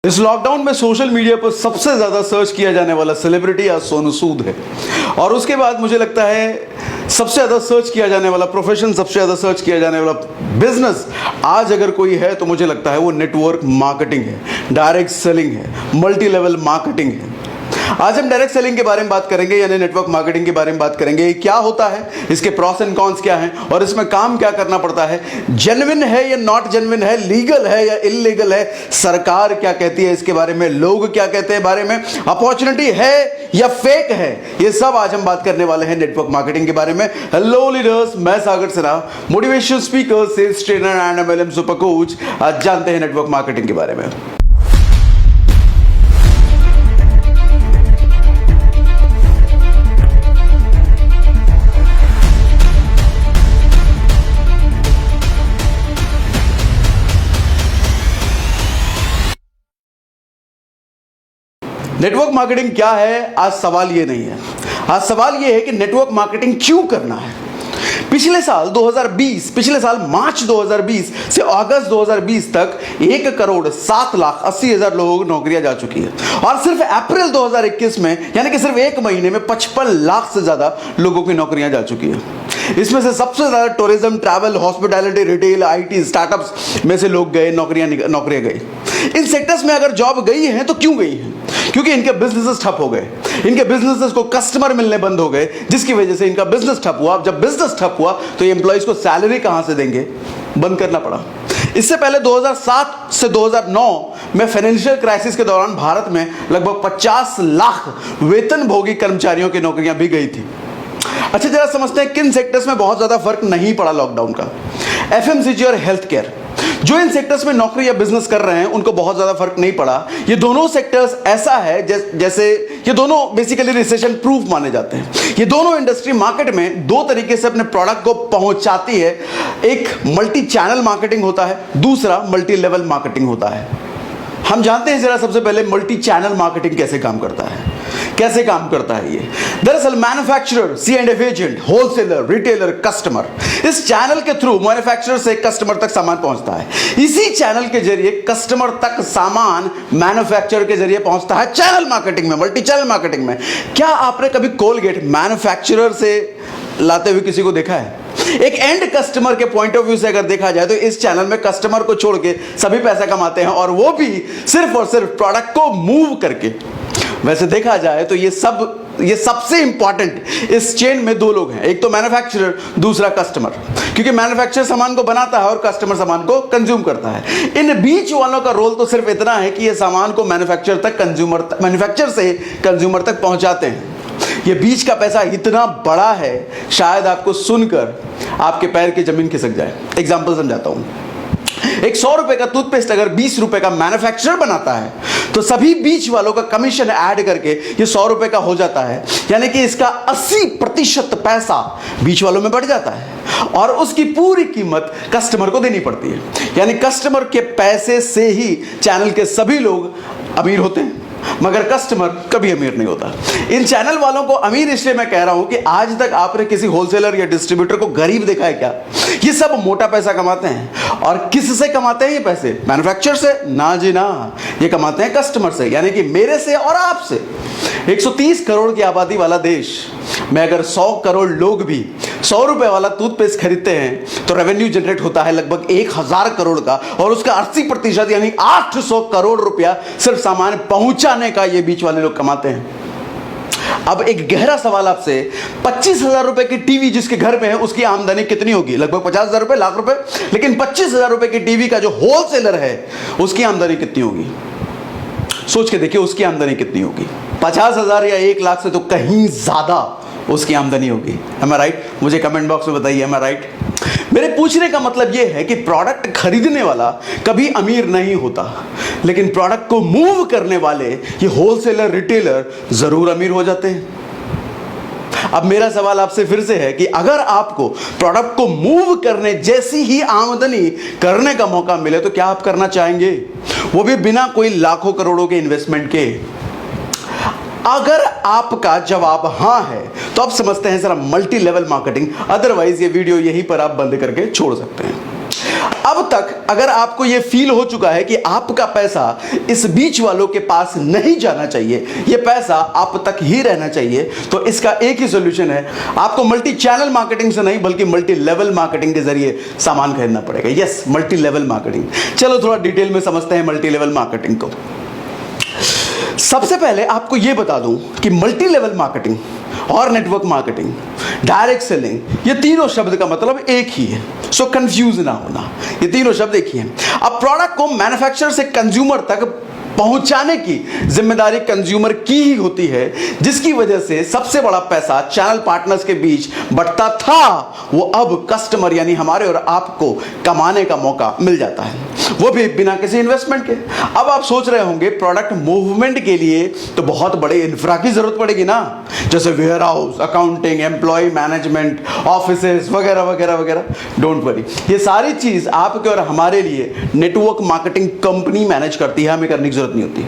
इस लॉकडाउन में social media पर सबसे ज़्यादा सर्च किया जाने वाला सेलिब्रिटी आज सोनू सूद है। और उसके बाद मुझे लगता है सबसे ज़्यादा सर्च किया जाने वाला प्रोफेशन, सबसे ज़्यादा सर्च किया जाने वाला बिजनेस आज अगर कोई है तो मुझे लगता है वो नेटवर्क मार्केटिंग है, डायरेक्ट सेलिंग है, मल्टी लेवल मार्केटिंग है। आज हम डायरेक्ट सेलिंग के बारे में बात करेंगे, यानी नेटवर्क मार्केटिंग के बारे में बात करेंगे। ये क्या होता है, इसके प्रॉस एंड कॉन्स क्या हैं और इसमें काम क्या करना पड़ता है, जेन्युइन है या नॉट जेन्युइन है, लीगल है या इलीगल है, सरकार क्या कहती है इसके बारे में, लोग क्या कहते हैं बारे में, अपॉर्चुनिटी है या फेक है, ये सब आज हम बात करने वाले हैं नेटवर्क मार्केटिंग के बारे में। हेलो लीडर्स, मैं Sagar Sinha, motivation speaker, sales trainer and MLM super coach. आज जानते हैं नेटवर्क मार्केटिंग के बारे में। नेटवर्क मार्केटिंग क्या है, आज सवाल ये नहीं है। आज सवाल ये है कि नेटवर्क मार्केटिंग क्यों करना है। पिछले साल मार्च 2020 से अगस्त 2020 तक 1,07,80,000 लोगों को नौकरियां जा चुकी है और सिर्फ अप्रैल 2021 में यानी कि सिर्फ एक महीने में 55 लाख से ज्यादा लोगों की नौकरियां जा चुकी है। इसमें से सबसे ज्यादा tourism, travel, hospitality, retail, IT, startups में से लोग गए, नौकरियां गई। इन सेक्टर्स में अगर जॉब गई है तो क्यों गई है? क्योंकि इनके बिजनेसेस ठप हो गए, इनके बिजनेसेस को कस्टमर मिलने बंद हो गए, जिसकी वजह से इनका बिजनेस ठप हुआ। जब बिजनेस ठप हुआ तो ये एम्प्लॉइज को सैलरी कहां से देंगे, बंद करना पड़ा। इससे पहले 2007 से 2009 में फाइनेंशियल क्राइसिस के दौरान भारत में लगभग 50 लाख वेतनभोगी कर्मचारियों की नौकरियां भी गई थी। अच्छा, जरा समझते हैं किन सेक्टर्स में बहुत ज्यादा फर्क नहीं पड़ा लॉकडाउन का। FMCG और हेल्थ केयर, जो इन सेक्टर्स में नौकरी या बिजनेस कर रहे हैं उनको बहुत ज्यादा फर्क नहीं पड़ा। ये दोनों सेक्टर्स ऐसा है जैसे ये दोनों बेसिकली रिसेशन प्रूफ माने जाते हैं। ये दोनों इंडस्ट्री मार्केट में दो तरीके से अपने प्रोडक्ट को पहुंचाती है। एक मल्टी चैनल मार्केटिंग होता है, दूसरा मल्टी लेवल मार्केटिंग होता है। हम जानते हैं जरा सबसे पहले मल्टी चैनल मार्केटिंग कैसे काम करता है। ये दरअसल manufacturer, C&F agent, wholesaler, retailer, customer, इस चैनल के थ्रू मैन्युफैक्चरर से कस्टमर तक सामान पहुंचता है। इसी चैनल के जरिए कस्टमर तक सामान मैन्युफैक्चरर के जरिए पहुंचता है चैनल मार्केटिंग में, मल्टी चैनल मार्केटिंग में। क्या आपने कभी कोलगेट मैन्युफैक्चरर से लाते हुए किसी को देखा है? एक एंड कस्टमर के पॉइंट ऑफ व्यू से अगर देखा जाए तो इस चैनल में कस्टमर को छोड़ के सभी पैसा कमाते हैं, और वो भी सिर्फ और सिर्फ प्रोडक्ट को मूव करके। वैसे देखा जाए तो ये सबसे इंपॉर्टेंट इस चेन में दो लोग हैं, एक तो मैन्युफैक्चरर, दूसरा कस्टमर। क्योंकि मैन्युफैक्चरर सामान को बनाता है और कस्टमर सामान को कंज्यूम करता है। इन बीच वालों का रोल तो सिर्फ इतना है कि ये सामान को मैन्युफैक्चरर से कंज्यूमर तक पहुंचाते हैं। ये बीच का पैसा इतना बड़ा है, शायद आपको सुनकर आपके पैर की जमीन खिसक जाए। एग्जांपल समझाता हूं। एक 100 रुपए का टूथपेस्ट अगर 20 रुपए का मैन्युफैक्चरर बनाता है तो सभी बीच वालों का कमीशन ऐड करके ये 100 रुपए का हो जाता है। यानी कि इसका 80% पैसा बीच वालों में बढ़ जाता है और उसकी पूरी कीमत कस्टमर को देनी पड़ती है। यानी कस्टमर के पैसे से ही चैनल के सभी लोग अमीर होते हैं, मगर कस्टमर कभी अमीर नहीं होता। इन चैनल वालों को अमीर इसलिए मैं कह रहा हूं कि आज तक आपने किसी होलसेलर या डिस्ट्रीब्यूटर को गरीब देखा है क्या? ये सब मोटा पैसा कमाते हैं। और किससे कमाते हैं ये पैसे? मैन्युफैक्चरर से? ना जी ना, ये कमाते हैं कस्टमर से, यानी कि मेरे से और आपसे। 130 करोड़ की आबादी वाला देश में अगर 100 करोड़ लोग भी 100 रुपए वाला टूथपेस्ट खरीदते हैं तो रेवेन्यू जनरेट होता है लगभग 1000 करोड़ का, और उसका 80% यानी 800 करोड़ रुपया सिर्फ सामान पहुंचाने का ये बीच वाले लोग कमाते हैं। अब एक गहरा सवाल आपसे, 25,000 रुपए की टीवी जिसके घर में है उसकी आमदनी कितनी होगी? लगभग 50,000 रुपए, लाख रुपए। लेकिन 25,000 रुपए की टीवी का जो होलसेलर है उसकी आमदनी कितनी होगी? सोच के देखिए उसकी आमदनी कितनी होगी। 50,000 या 1 लाख से तो कहीं ज्यादा उसकी आमदनी होगी। Am I right? मुझे कमेंट बॉक्स में बताइए, am I right? मेरे पूछने का मतलब यह है कि प्रोडक्ट खरीदने वाला कभी अमीर नहीं होता, लेकिन प्रोडक्ट को मूव करने वाले ये होलसेलर, रिटेलर जरूर अमीर हो जाते हैं। अब मेरा सवाल आपसे फिर से है कि अगर आपको प्रोडक्ट को मूव करने जैसी ही आमदनी करने का मौका मिले तो क्या आप करना चाहेंगे? वो भी बिना कोई लाखों करोड़ों के इन्वेस्टमेंट के। अगर आपका जवाब हां है तो आप समझते हैं जरा मल्टी लेवल मार्केटिंग, अदरवाइज ये वीडियो यहीं पर आप बंद करके छोड़ सकते हैं। अब तक अगर आपको यह फील हो चुका है कि आपका पैसा इस बीच वालों के पास नहीं जाना चाहिए, यह पैसा आप तक ही रहना चाहिए, तो इसका एक ही सॉल्यूशन है, आपको मल्टी चैनल मार्केटिंग से नहीं बल्कि मल्टी लेवल मार्केटिंग के जरिए सामान खरीदना पड़ेगा। Yes, multi level marketing. चलो थोड़ा डिटेल में समझते हैं मल्टी लेवल मार्केटिंग को। सबसे पहले आपको यह बता दूं कि मल्टी लेवल मार्केटिंग और नेटवर्क मार्केटिंग, डायरेक्ट सेलिंग, ये तीनों शब्द का मतलब एक ही है। सो कंफ्यूज ना होना, ये तीनों शब्द एक ही हैं। अब प्रोडक्ट को मैन्युफैक्चरर से कंज्यूमर तक पहुंचाने की जिम्मेदारी कंज्यूमर की ही होती है, जिसकी वजह से सबसे बड़ा पैसा चैनल पार्टनर्स के बीच बढ़ता था, वो अब कस्टमर यानी हमारे और आपको कमाने का मौका मिल जाता है, वो भी बिना किसी इन्वेस्टमेंट के। अब आप सोच रहे होंगे प्रोडक्ट मूवमेंट के लिए तो बहुत बड़े इंफ्रा की जरूरत पड़ेगी ना, जैसे warehouse, accounting, employ management, offices वगैरह वगैरह वगैरह। डोंट वरी, ये सारी चीज आपके और हमारे लिए नेटवर्क मार्केटिंग कंपनी मैनेज करती है, हमें करने की जरूरत नहीं होती,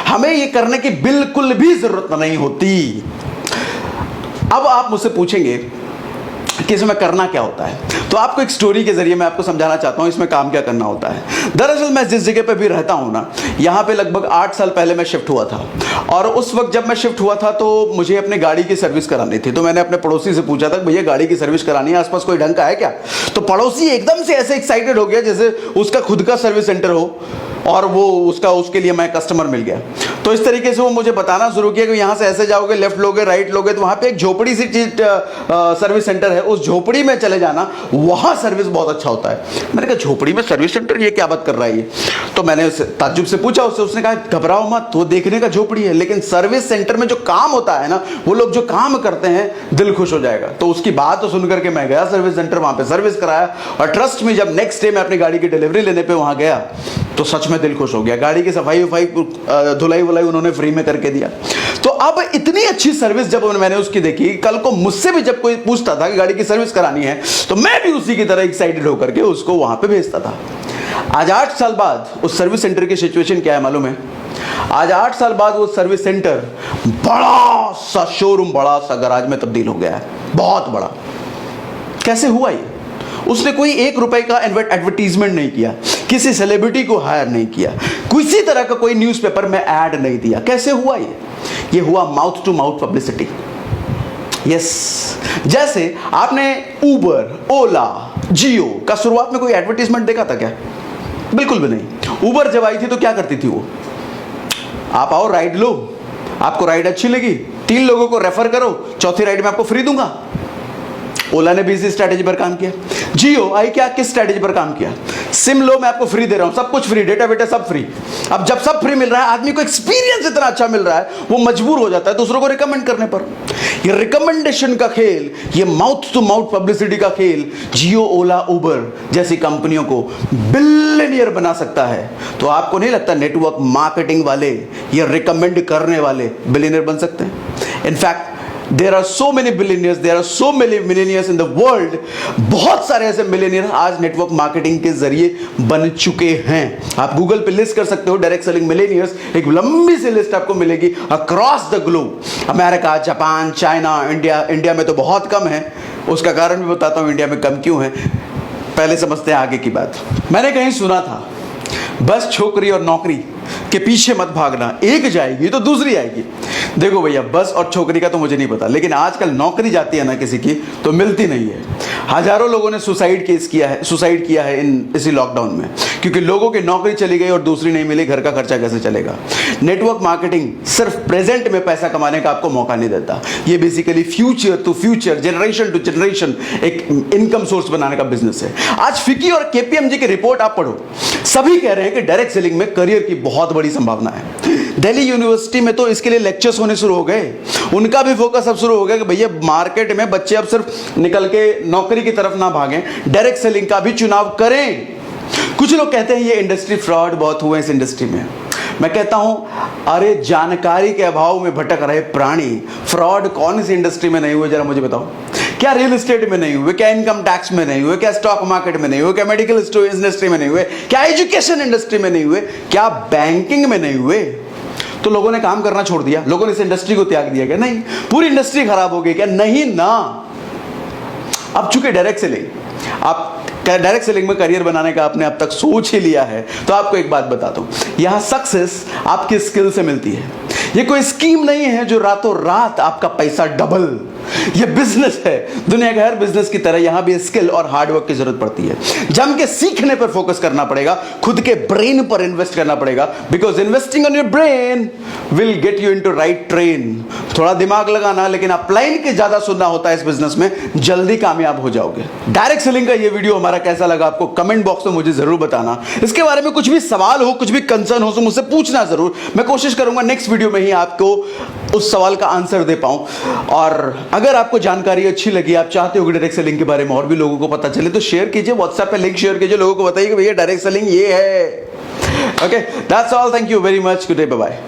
हमें ये करने की बिल्कुल भी जरूरत नहीं होती। अब आप मुझसे पूछेंगे कि इसमें करना क्या होता है, तो आपको एक स्टोरी के जरिए मैं आपको समझाना चाहता हूं इसमें काम क्या करना होता है। दरअसल मैं जिस जगह पे भी रहता हूं ना, यहां पे लगभग 8 साल पहले मैं शिफ्ट हुआ था, और उस वक्त जब मैं शिफ्ट हुआ था तो मुझे अपनी गाड़ी की सर्विस करानी थी। तो मैंने अपने पड़ोसी से पूछा था, भैया गाड़ी की सर्विस करानी है, आसपास कोई ढंग का है क्या? तो पड़ोसी एकदम से ऐसे एक्साइटेड हो गया जैसे उसका खुद का सर्विस सेंटर हो और वो उसके लिए मैं कस्टमर मिल गया। तो इस तरीके से वो मुझे बताना शुरू किया कि यहाँ से ऐसे जाओगे, लेफ्ट लोगे, राइट लोगे, तो वहाँ पे एक झोपड़ी सी चीज सर्विस सेंटर है, उस झोपड़ी में चले जाना, वहाँ सर्विस बहुत अच्छा होता है। मैंने कहा झोपड़ी में सर्विस सेंटर, ये क्या बात कर रहा है ये? तो मैंने ताज्जुब से पूछा उससे, उसने कहा घबराओ मत, वो देखने का झोपड़ी है, लेकिन सर्विस सेंटर में जो काम होता है ना, वो लोग जो काम करते हैं, दिल खुश हो जाएगा। तो उसकी बात तो सुन करके मैं गया सर्विस सेंटर, वहाँ पे सर्विस कराया, और ट्रस्ट में जब नेक्स्ट डे मैं अपनी गाड़ी की डिलीवरी लेने पे वहाँ गया तो सच में दिल खुश हो गया। गाड़ी की सफाई वफाई धुलाई वुलाई उन्होंने फ्री में करके दिया। तो अब इतनी अच्छी सर्विस जब मैंने उसकी देखी, कल को मुझसे भी जब कोई पूछता था कि गाड़ी की सर्विस करानी है, तो मैं भी उसी की तरह एक्साइटेड होकर के उसको वहां पे भेजता था। आज 8 साल बाद उस सर्विस सेंटर की सिचुएशन क्या है मालूम है? आज 8 साल बाद वो सर्विस सेंटर बड़ा सा शोरूम, बड़ा सा गराज में तब्दील हो गया है, बहुत बड़ा। कैसे हुआ ये? उसने कोई 1 रुपए का एडवर्टीजमेंट नहीं किया, किसी सेलिब्रिटी को हायर नहीं किया, किसी तरह का कोई न्यूज़पेपर में ऐड नहीं दिया। कैसे हुआ ये हुआ mouth to mouth publicity. Yes, जैसे आपने उबर, ओला, जियो का शुरुआत में कोई एडवर्टीजमेंट देखा था क्या? बिल्कुल भी नहीं। उबर जब आई थी तो क्या करती थी वो? आप आओ राइड लो, आपको राइड अच्छी लगी, 3 लोगों को रेफर करो, चौथी राइड में आपको फ्री दूंगा। ओला ने भी इसी स्ट्रैटेजी पर काम किया। जियो आई क्या, किस स्ट्रैटेजी पर काम किया? सिम लो, मैं आपको फ्री दे रहा हूं, सब कुछ फ्री, डेटा वेटा सब फ्री। अब जब सब फ्री मिल रहा है, आदमी को एक्सपीरियंस इतना अच्छा मिल रहा है, वो मजबूर हो जाता है दूसरों को रिकमेंड करने पर। ये रिकमेंडेशन का खेल, ये माउथ टू माउथ पब्लिसिटी का खेल जियो, ओला, उबर जैसी कंपनियों को बिलियनियर बना सकता है। तो आपको नहीं लगता नेटवर्क मार्केटिंग वाले, ये रिकमेंड करने वाले बिलियनियर बन सकते हैं? In fact there are so many billionaires, there are so many millionaires in the world। बहुत सारे ऐसे मिलेनियर आज नेटवर्क मार्केटिंग के जरिए बन चुके हैं। आप गूगल पे लिस्ट कर सकते हो डायरेक्ट सेलिंग मिलेनियर्स, एक लंबी सी लिस्ट आपको मिलेगी across the globe. America, Japan, China, India में तो बहुत कम है। उसका कारण भी बताता हूँ इंडिया में कम क्यों है, पहले समझते हैं आगे की बात। मैंने कहीं सुना था, बस छोकरी और नौकरी के पीछे मत भागना, एक जाएगी तो दूसरी आएगी। देखो भैया, बस और छोकरी का तो मुझे नहीं पता, लेकिन आजकल नौकरी जाती है ना किसी की तो मिलती नहीं है। हजारों लोगों ने सुसाइड किया है इसी लॉकडाउन में, क्योंकि लोगों की नौकरी चली गई और दूसरी नहीं मिली, घर का खर्चा कैसे चलेगा? नेटवर्क मार्केटिंग सिर्फ प्रेजेंट में पैसा कमाने का आपको मौका नहीं देता, ये basically future to future, generation to generation एक इनकम सोर्स बनाने का बिजनेस है। आज फिकी और केपीएमजी की रिपोर्ट आप पढ़ो, सभी कह रहे हैं कि डायरेक्ट सेलिंग में करियर की बहुत बड़ी संभावना है। दिल्ली यूनिवर्सिटी में तो इसके लिए लेक्चर्स होने शुरू हो गए, उनका भी फोकस अब शुरू हो गया कि भैया मार्केट में बच्चे अब सिर्फ निकल के नौकरी की तरफ ना भागें, डायरेक्ट सेलिंग का भी चुनाव करें। कुछ लोग कहते हैं ये इंडस्ट्री फ्रॉड बहुत हुए इस इंडस्ट्री में। मैं कहता हूं, अरे जानकारी के अभाव में भटक रहे प्राणी, फ्रॉड कौन सी इंडस्ट्री में नहीं हुए जरा मुझे बताओ? क्या रियल एस्टेट में नहीं हुए? क्या इनकम टैक्स में नहीं हुए? क्या स्टॉक मार्केट में नहीं हुए? क्या मेडिकल इंडस्ट्री में नहीं हुए? क्या एजुकेशन इंडस्ट्री में नहीं हुए? क्या बैंकिंग में नहीं हुए? तो लोगों ने काम करना छोड़ दिया, लोगों ने इस इंडस्ट्री को त्याग दिया क्या? नहीं, पूरी इंडस्ट्री खराब हो गई क्या? नहीं ना। अब चूंकि डायरेक्ट सेलिंग आप डायरेक्ट सेलिंग में करियर बनाने का आपने अब तक सोच ही लिया है, तो आपको एक बात बता दूं, यहां सक्सेस आपकी स्किल से मिलती है। ये कोई स्कीम नहीं है जो रातों रात आपका पैसा डबल, ये बिजनेस है। दुनिया के हर बिजनेस की तरह यहां भी स्किल और हार्डवर्क की जरूरत पड़ती है। जम के सीखने पर फोकस करना पड़ेगा, खुद के ब्रेन पर इन्वेस्ट करना पड़ेगा, because investing on your brain will get you into right train. थोड़ा दिमाग लगाना, लेकिन अपलाइन के ज्यादा सुनना होता है इस बिजनेस में, जल्दी कामयाब हो जाओगे। डायरेक्ट सेलिंग का ये वीडियो हमारा कैसा लगा आपको कमेंट बॉक्स में मुझे जरूर बताना। इसके बारे में कुछ भी सवाल हो, कुछ भी कंसर्न हो तो मुझसे पूछना जरूर। मैं कोशिश करूंगा नेक्स्ट वीडियो में ही आपको उस सवाल का आंसर दे पाऊं। और अगर आपको जानकारी अच्छी लगी, आप चाहते हो कि डायरेक्ट सेलिंग के बारे में और भी लोगों को पता चले, तो शेयर कीजिए, व्हाट्सएप पे लिंक शेयर कीजिए, लोगों को बताइए कि भैया डायरेक्ट सेलिंग ये है। Okay, that's all, thank you very much, good day, bye bye.